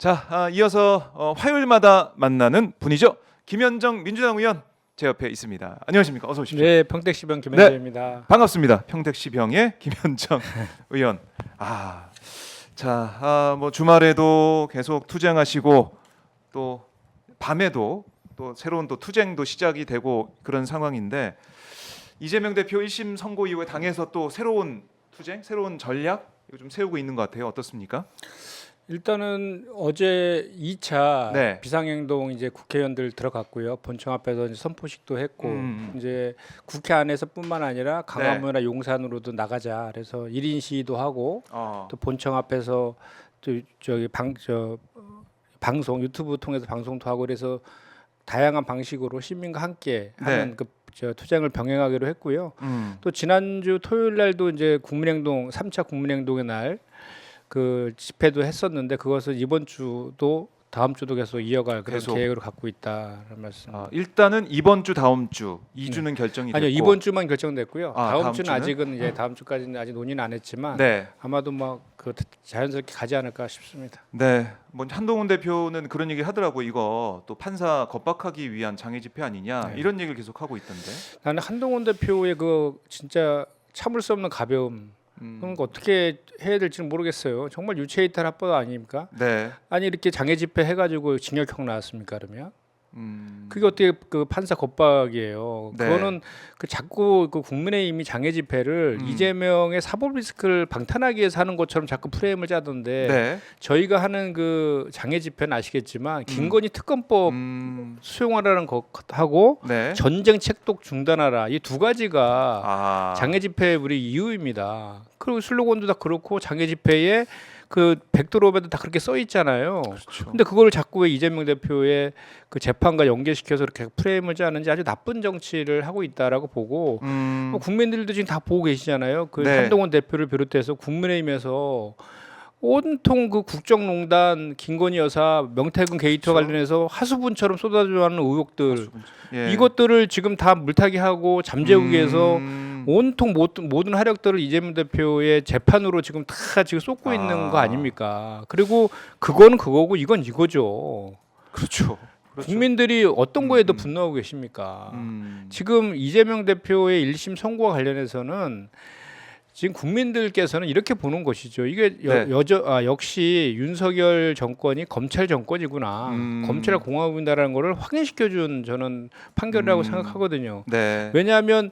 자, 이어서 화요일마다 만나는 분이죠. 김현정 민주당 의원 제 옆에 있습니다. 안녕하십니까? 어서 오십시오. 네, 평택시병 김현정입니다. 반갑습니다. 평택시병의 김현정 의원. 자, 뭐 주말에도 계속 투쟁하시고 또 밤에도 또 새로운 또 투쟁도 시작이 되고 그런 상황인데 이재명 대표 1심 선고 이후에 당에서 또 새로운 투쟁, 새로운 전략 이거 좀 세우고 있는 것 같아요. 어떻습니까? 일단은 어제 2차 네. 비상행동 이제 국회의원들 들어갔고요. 본청 앞에서 이제 선포식도 했고 이제 국회 안에서뿐만 아니라 강화문이나 용산으로도 나가자. 그래서 1인 시위도 하고 또 본청 앞에서 또 저기 방송 유튜브 통해서 방송도 하고 그래서 다양한 방식으로 시민과 함께 하는 그 투쟁을 병행하기로 했고요. 또 지난주 토요일 날도 이제 국민행동 3차 국민행동의 날 그 집회도 했었는데 그것을 이번 주도 다음 주도 계속 이어갈 그런 계획으로 갖고 있다는 말씀. 일단은 이번 주 다음 주 2주는 결정이 됐고 아니요, 이번 주만 결정됐고요. 다음 주는 주는? 아직은 이제 다음 주까지는 아직 논의는 안 했지만 아마도 뭐 그 자연스럽게 가지 않을까 싶습니다. 네, 뭐 한동훈 대표는 그런 얘기 하더라고. 이거 또 판사 겁박하기 위한 장애 집회 아니냐 이런 얘기를 계속 하고 있던데. 나는 한동훈 대표의 그 진짜 참을 수 없는 가벼움. 그럼 어떻게 해야 될지는 모르겠어요. 정말 유체이탈 합법 아닙니까? 네. 아니 이렇게 장애 집회 해가지고 징역형 나왔습니까 그러면? 그게 어떻게 그 판사 겁박이에요? 네. 그거는 그 자꾸 그 국민의힘이 장애 집회를 이재명의 사법 리스크를 방탄하기 위해서 하는 것처럼 자꾸 프레임을 짜던데 저희가 하는 그 장애 집회는 아시겠지만 김건희 특검법 수용하라는 것하고 전쟁 책독 중단하라 이 두 가지가 장애 집회 우리 이유입니다. 그리고 슬로건도 다 그렇고 장애 집회에 그 백도로에도 다 그렇게 써 있잖아요. 그렇죠. 근데 그걸 자꾸 왜 이재명 대표의 그 재판과 연계시켜서 이렇게 프레임을 짜는지 아주 나쁜 정치를 하고 있다라고 보고 뭐 국민들도 지금 다 보고 계시잖아요. 그 한동훈 대표를 비롯해서 국민의힘에서 온통 그 국정농단 김건희 여사 명태균 게이트와 관련해서 하수분처럼 쏟아져나오는 의혹들 이것들을 지금 다 물타기하고 잠재우기 위해서 온통 모든 화력들을 이재명 대표의 재판으로 지금 다 지금 쏟고 있는 거 아닙니까? 그리고 그건 그거고 이건 이거죠. 그렇죠. 국민들이 어떤 거에 더 분노하고 계십니까? 지금 이재명 대표의 1심 선고와 관련해서는 지금 국민들께서는 이렇게 보는 것이죠. 이게 역시 윤석열 정권이 검찰 정권이구나. 검찰 공화국이다라는 것을 확인시켜준 저는 판결이라고 생각하거든요. 왜냐하면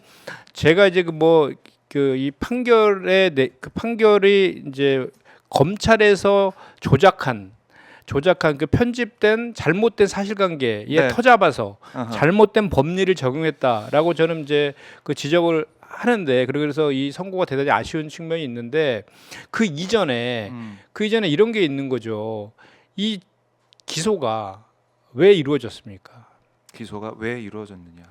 제가 이제 이 판결이 이제 검찰에서 조작한 그 편집된 잘못된 사실관계에 터잡아서 잘못된 법리를 적용했다라고 저는 이제 그 지적을 하는데 그래서 이 선고가 대단히 아쉬운 측면이 있는데 그 이전에 이런 게 있는 거죠. 이 기소가 왜 이루어졌습니까? 기소가 왜 이루어졌느냐?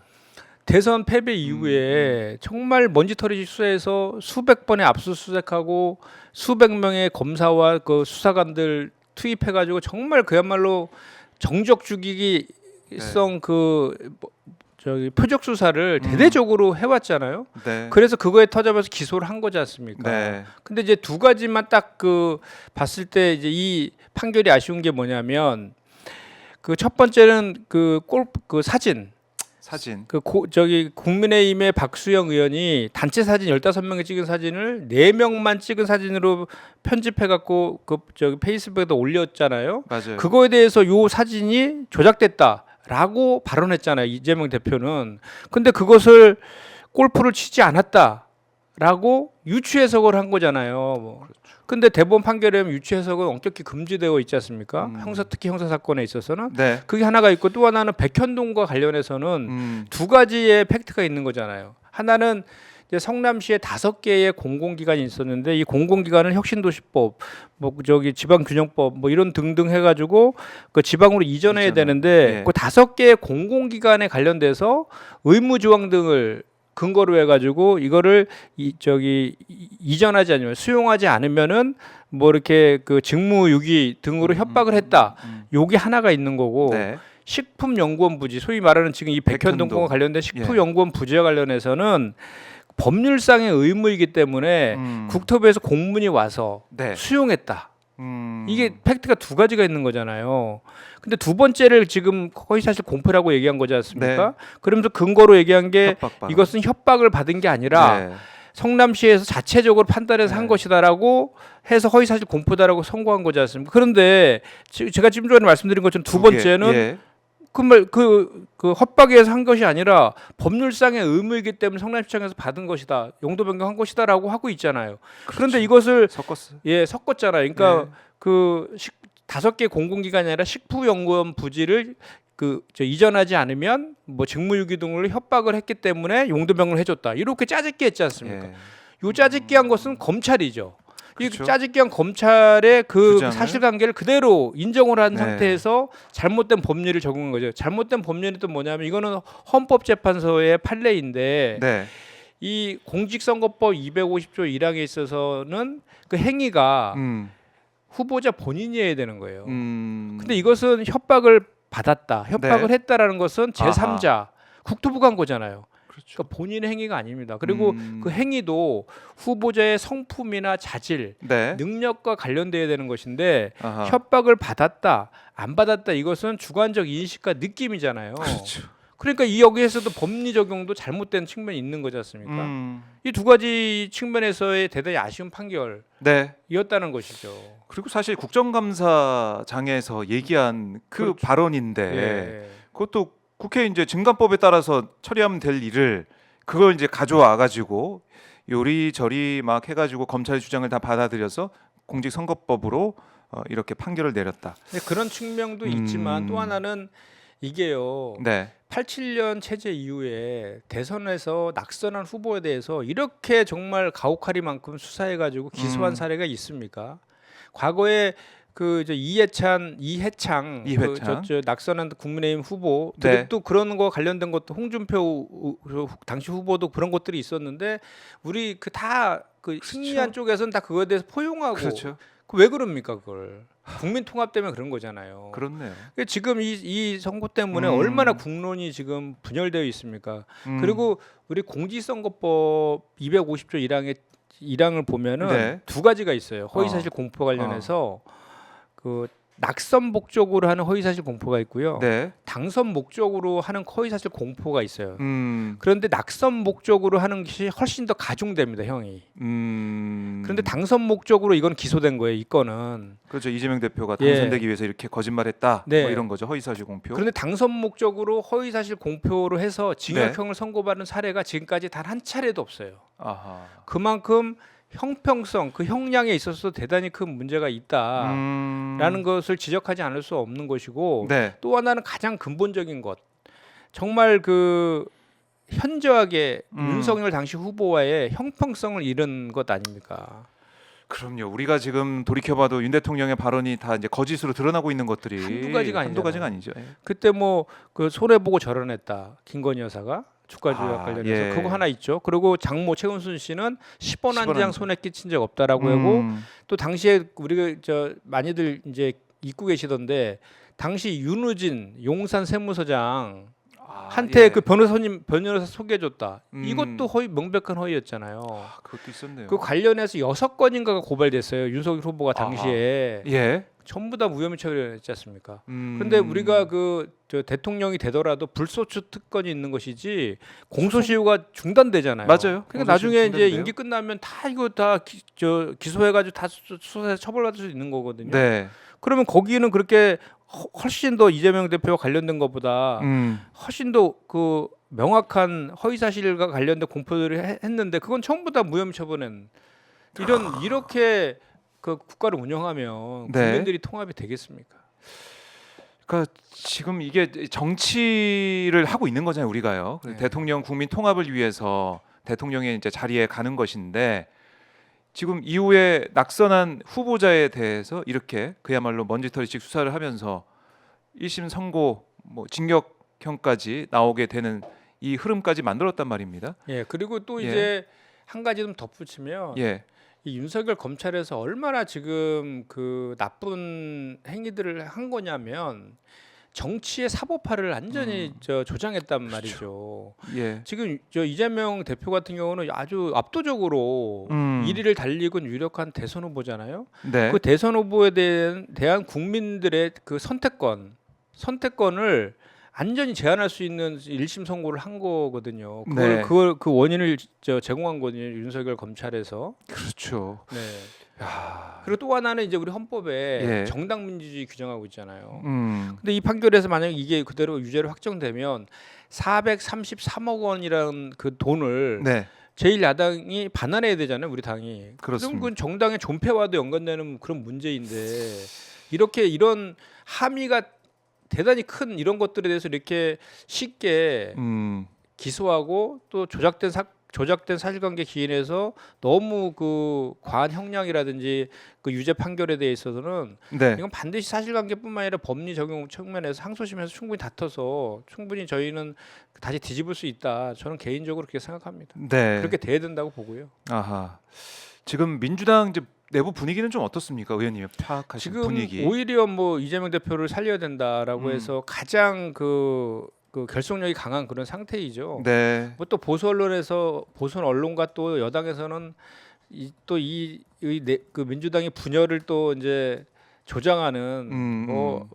대선 패배 이후에 정말 먼지털이 수사에서 수백 번의 압수수색하고 수백 명의 검사와 그 수사관들 투입해가지고 정말 그야말로 정적 죽이기성 표적 수사를 대대적으로 해왔잖아요. 그래서 그거에 터잡아서 기소를 한 거지 않습니까? 근데 이제 두 가지만 딱 봤을 때 이제 이 판결이 아쉬운 게 뭐냐면 그 첫 번째는 그 사진. 국민의힘의 박수영 의원이 단체 사진 15명이 찍은 사진을 4명만 찍은 사진으로 편집해갖고 페이스북에다 올렸잖아요. 맞아요. 그거에 대해서 요 사진이 조작됐다라고 발언했잖아요. 이재명 대표는. 근데 그것을 골프를 치지 않았다라고 유추 해석을 한 거잖아요. 근데 대법원 판결에 보면 유추 해석은 엄격히 금지되어 있지 않습니까? 특히 형사 사건에 있어서는 그게 하나가 있고 또 하나는 백현동과 관련해서는 두 가지의 팩트가 있는 거잖아요. 하나는 이제 성남시에 5개의 공공기관이 있었는데 이 공공기관은 혁신도시법, 지방균형법 이런 등등 해가지고 그 지방으로 이전해야 되는데 그 5개의 공공기관에 관련돼서 의무조항 등을 근거로 해가지고 이거를 이전하지 않으면 수용하지 않으면은 뭐 이렇게 그 직무유기 등으로 협박을 했다. 요게 하나가 있는 거고 식품연구원 부지 소위 말하는 지금 이 백현동과 관련된 식품연구원 부지와 관련해서는 법률상의 의무이기 때문에 국토부에서 공문이 와서 수용했다. 이게 팩트가 두 가지가 있는 거잖아요. 근데 두 번째를 지금 허위사실 공표라고 얘기한 거지 않습니까? 네. 그러면서 근거로 얘기한 게 협박 발언. 이것은 협박을 받은 게 아니라 네. 성남시에서 자체적으로 판단해서 네. 한 것이다라고 해서 허위사실 공표다라고 선고한 거지 않습니까? 그런데 제가 지금 전에 말씀드린 것처럼 두 두 개. 번째는 예. 그 협박에 의해서 한 것이 아니라 법률상의 의무이기 때문에 성남시청에서 받은 것이다, 용도 변경한 것이다라고 하고 있잖아요. 그런데 이것을 섞었어요. 섞었잖아요. 그러니까 예. 그 5개 공공기관이 아니라 식품연구원 부지를 이전하지 않으면 뭐 직무유기 등을 협박을 했기 때문에 용도 변경을 해줬다, 이렇게 짜집기 했지 않습니까? 예. 요 짜집기 한 것은 검찰이죠. 그렇죠. 이 짜집기 한 검찰의 그 주장을. 사실관계를 그대로 인정을 한 네. 상태에서 잘못된 법률을 적용한 거죠. 잘못된 법률이 또 뭐냐면 이거는 헌법재판소의 판례인데 네. 이 공직선거법 250조 1항에 있어서는 그 행위가 후보자 본인이 해야 되는 거예요. 근데 이것은 협박을 받았다, 협박을 네. 했다라는 것은 제3자 아하. 국토부가 한 거잖아요. 그렇죠. 그러니까 본인의 행위가 아닙니다. 그리고 그 행위도 후보자의 성품이나 자질, 네. 능력과 관련돼야 되는 것인데 아하. 협박을 받았다, 안 받았다, 이것은 주관적 인식과 느낌이잖아요. 그렇죠. 그러니까 이 여기에서도 법리 적용도 잘못된 측면이 있는 거지 않습니까? 이 두 가지 측면에서의 대단히 아쉬운 판결이었다는 네. 것이죠. 그리고 사실 국정감사장에서 얘기한 그 그렇죠. 발언인데 예. 그것도 국회 이제 증감법에 따라서 처리하면 될 일을 그걸 이제 가져와 가지고 요리저리 막 해가지고 검찰의 주장을 다 받아들여서 공직선거법으로 이렇게 판결을 내렸다. 근데 그런 측면도 있지만 또 하나는 이게요. 네. 87년 체제 이후에 대선에서 낙선한 후보에 대해서 이렇게 정말 가혹하리만큼 수사해가지고 기소한 사례가 있습니까? 과거에 이해창 저 낙선한 국민의힘 후보 네. 또 그런 거 관련된 것도 홍준표 당시 후보도 그런 것들이 있었는데 우리 승리한 쪽에서는 다 그거에 대해서 포용하고 그렇죠. 왜 그럽니까 그걸? 국민 통합 때문에 그런 거잖아요. 그렇네요. 지금 이 선거 때문에 얼마나 국론이 지금 분열되어 있습니까? 그리고 우리 공직선거법 250조 1항을 보면은 네. 두 가지가 있어요. 허위사실 공표 관련해서 그 낙선 목적으로 하는 허위사실 공표가 있고요. 네. 당선 목적으로 하는 허위사실 공표가 있어요. 음. 그런데 낙선 목적으로 하는 것이 훨씬 더 가중됩니다, 형이. 그런데 당선 목적으로 이건 기소된 거예요, 이 건은. 그렇죠. 이재명 대표가 예. 당선되기 위해서 이렇게 거짓말했다. 네. 뭐 이런 거죠. 허위사실 공표. 그런데 당선 목적으로 허위사실 공표로 해서 징역형을 선고받은 사례가 지금까지 단 한 차례도 없어요. 아하. 그만큼 형평성, 그 형량에 있어서 대단히 큰 문제가 있다라는 것을 지적하지 않을 수 없는 것이고 네. 또 하나는 가장 근본적인 것, 정말 현저하게 윤석열 당시 후보와의 형평성을 잃은 것 아닙니까? 그럼요. 우리가 지금 돌이켜봐도 윤 대통령의 발언이 다 이제 거짓으로 드러나고 있는 것들이 한두 가지가 아니죠. 예. 그때 손해 보고 저런했다, 김건희 여사가 주가조약 관련해서 예. 그거 하나 있죠. 그리고 장모 최은순 씨는 10원 한 10원 장 손해 끼친 적 없다라고 하고 또 당시에 우리가 많이들 이제 잊고 계시던데 당시 윤우진 용산 세무서장 한테 예. 그 변호사 소개해줬다. 이것도 명백한 허위였잖아요. 그것도 있었네요. 그 관련해서 6건인가가 고발됐어요. 윤석열 후보가 당시에 예. 전부 다 무혐의 처리했지 않습니까? 그런데 우리가 대통령이 되더라도 불소추 특권이 있는 것이지 공소시효가 중단되잖아요. 맞아요. 그러니까 나중에 이제 중단돼요. 임기 끝나면 다 이거 다 기소해가지고 다 수사해서 처벌받을 수 있는 거거든요. 네. 그러면 거기는 그렇게 훨씬 더 이재명 대표와 관련된 것보다 훨씬 더 명확한 허위 사실과 관련된 공표들을 했는데 그건 전부 다 무혐의 처분은 이렇게 국가를 운영하면 네. 국민들이 통합이 되겠습니까? 그러니까 지금 이게 정치를 하고 있는 거잖아요, 우리가요. 네. 대통령 국민 통합을 위해서 대통령의 이제 자리에 가는 것인데 지금 이후에 낙선한 후보자에 대해서 이렇게 그야말로 먼지털이식 수사를 하면서 1심 선고 징역형까지 나오게 되는 이 흐름까지 만들었단 말입니다. 예. 그리고 또 예. 이제 한 가지 좀 덧붙이면 예. 이 윤석열 검찰에서 얼마나 지금 나쁜 행위들을 한 거냐면 정치의 사법화를 완전히 조장했단 그렇죠. 말이죠. 예. 지금 저 이재명 대표 같은 경우는 아주 압도적으로 1위를 달리고 유력한 대선 후보잖아요. 네. 그 대선 후보에 대한 국민들의 그 선택권을 완전히 제한할 수 있는 1심 선고를 한 거거든요. 네. 그 원인을 제공한 거거든요. 윤석열 검찰에서. 그렇죠. 네. 야. 그리고 또 하나는 이제 우리 헌법에 예. 정당 민주주의 규정하고 있잖아요. 음. 근데 이 판결에서 만약 이게 그대로 유죄로 확정되면 433억 원이라는 그 돈을 네. 제1야당이 반환해야 되잖아요, 우리 당이. 그렇습니다. 그럼 그건 정당의 존폐와도 연관되는 그런 문제인데 이렇게 이런 함의가 대단히 큰 이런 것들에 대해서 이렇게 쉽게 기소하고 또 조작된 사실관계 기인해서 너무 그 과한 형량이라든지 그 유죄 판결에 대해 있어서는 네. 이건 반드시 사실관계뿐만 아니라 법리 적용 측면에서 항소심에서 충분히 다퉈서 충분히 저희는 다시 뒤집을 수 있다. 저는 개인적으로 그렇게 생각합니다. 네. 그렇게 돼야 된다고 보고요. 아하. 지금 민주당 이제 내부 분위기는 좀 어떻습니까, 의원님 파악하신 지금 분위기? 오히려 뭐 이재명 대표를 살려야 된다라고 음. 해서 가장 그 결속력이 강한 그런 상태이죠. 네. 뭐 또 보수 언론에서 보수 언론과 또 여당에서는 그 민주당의 분열을 또 이제 조장하는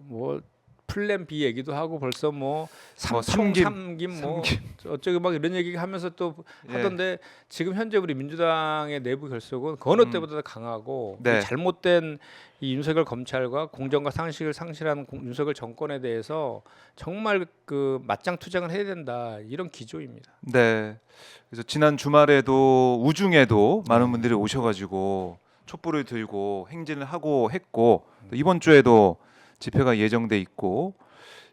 뭐 플랜 B 얘기도 하고 벌써 뭐 삼김 뭐 어쩌고 막 이런 얘기 하면서 또 예. 하던데 지금 현재 우리 민주당의 내부 결속은 그 어느 때보다 강하고 네. 이 잘못된 이 윤석열 검찰과 공정과 상식을 상실한 윤석열 정권에 대해서 정말 그 맞짱 투쟁을 해야 된다 이런 기조입니다. 네. 그래서 지난 주말에도 우중에도 많은 분들이 오셔가지고 촛불을 들고 행진을 하고 했고 또 이번 주에도 집회가 예정돼 있고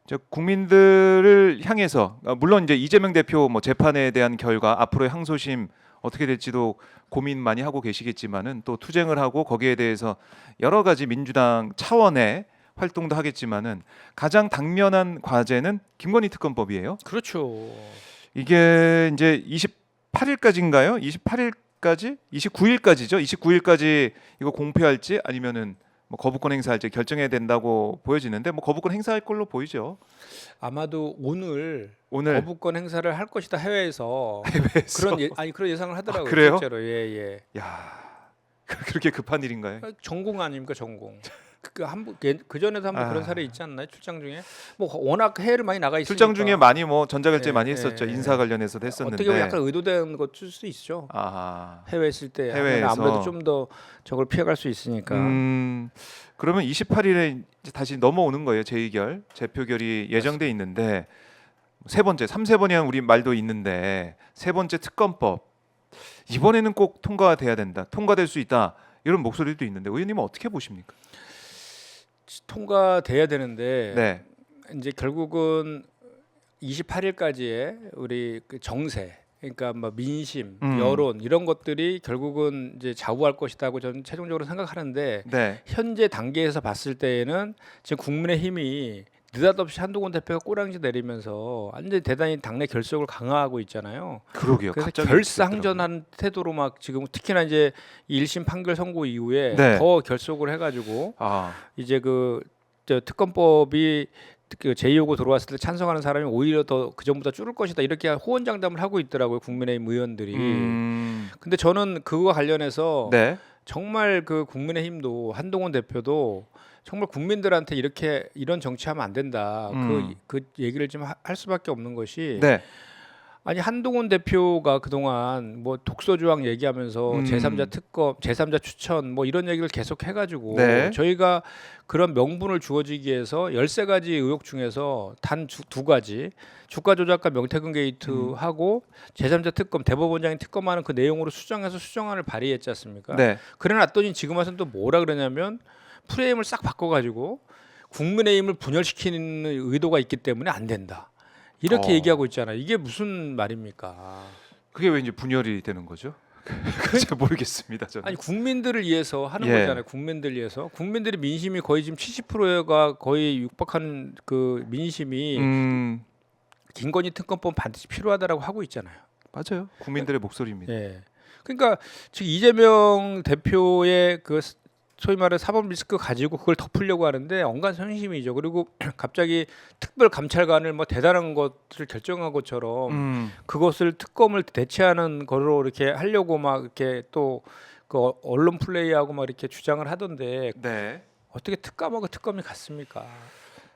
이제 국민들을 향해서 물론 이제 이재명 대표 뭐 재판에 대한 결과 앞으로의 항소심 어떻게 될지도 고민 많이 하고 계시겠지만은 또 투쟁을 하고 거기에 대해서 여러 가지 민주당 차원의 활동도 하겠지만은 가장 당면한 과제는 김건희 특검법이에요. 그렇죠. 이게 이제 28일까지인가요? 28일까지? 29일까지죠. 29일까지 이거 공표할지 아니면은 뭐 거부권 행사할지 결정해야 된다고 보여지는데 뭐 거부권 행사할 걸로 보이죠. 아마도 오늘 오늘 거부권 행사를 할 것이다 해외에서 해외에서. 그런 예상을 하더라고요. 그래요? 실제로 예. 야 그렇게 급한 일인가요? 전공 아닙니까 전공. 그 전에도 한번 그런 사례 있지 않나요? 출장 중에 뭐 워낙 해외를 많이 나가 있으니까 출장 중에 많이 뭐 전자결제 예, 많이 했었죠. 예. 인사 관련해서도 했었는데. 어떻게 보면 약간 의도된 것일 수도 있죠. 아 해외에 있을 때 해외에서. 아무래도 좀 더 저걸 피해갈 수 있으니까. 그러면 28일에 이제 다시 넘어오는 거예요. 재의결, 재표결이 예정돼 있는데 세 번째, 3세번이라는 우리 말도 있는데 세 번째 특검법 이번에는 꼭 통과가 돼야 된다. 통과될 수 있다. 이런 목소리도 있는데 의원님은 어떻게 보십니까? 통과돼야 되는데 네. 이제 결국은 28일까지의 우리 그 정세, 그러니까 뭐 민심, 여론 이런 것들이 결국은 이제 좌우할 것이라고 저는 최종적으로 생각하는데 네. 현재 단계에서 봤을 때에는 지금 국민의힘이 느닷없이 한동훈 대표가 꼬랑지 내리면서 완전히 대단히 당내 결속을 강화하고 있잖아요. 그러게요. 그래서 갑자기 결사항전한 태도로 막 지금 특히나 이제 1심 판결 선고 이후에 네. 더 결속을 해가지고 아, 이제 저 특검법이 그 제2호고 들어왔을 때 찬성하는 사람이 오히려 더 그 전보다 줄을 것이다 이렇게 호언장담을 하고 있더라고요 국민의힘 의원들이. 근데 저는 그거와 관련해서 네. 정말 그 국민의힘도 한동훈 대표도 정말 국민들한테 이런 정치하면 안 된다. 그 얘기를 좀 할 수밖에 없는 것이 네. 아니 한동훈 대표가 그동안 뭐 독소조항 얘기하면서 제3자 특검, 제3자 추천 뭐 이런 얘기를 계속 해가지고 네. 저희가 그런 명분을 주어지기 위해서 13가지 의혹 중에서 단 두 가지 주가 조작과 명태균 게이트하고 제3자 특검 대법원장이 특검하는 그 내용으로 수정해서 수정안을 발의했지 않습니까? 네. 그래놨더니 지금 와서는 또 뭐라 그러냐면 프레임을 싹 바꿔가지고 국민의힘을 분열시키는 의도가 있기 때문에 안 된다. 이렇게 얘기하고 있잖아요. 이게 무슨 말입니까? 그게 왜 이제 분열이 되는 거죠? 잘 모르겠습니다. 저는. 아니 국민들을 위해서 하는 예. 거잖아요. 국민들을 위해서. 국민들의 민심이 거의 지금 70%가 거의 육박한 그 민심이 김건희 특검법 반드시 필요하다라고 하고 있잖아요. 맞아요. 국민들의 목소리입니다. 예. 그러니까 지금 이재명 대표의 그 소위 말해 사법 리스크 가지고 그걸 덮으려고 하는데 언간선심이죠. 그리고 갑자기 특별 감찰관을 뭐 대단한 것을 결정한 것처럼 그것을 특검을 대체하는 거로 이렇게 하려고 막 이렇게 또 그 언론 플레이하고 막 이렇게 주장을 하던데 네. 어떻게 특감하고 특검이 같습니까?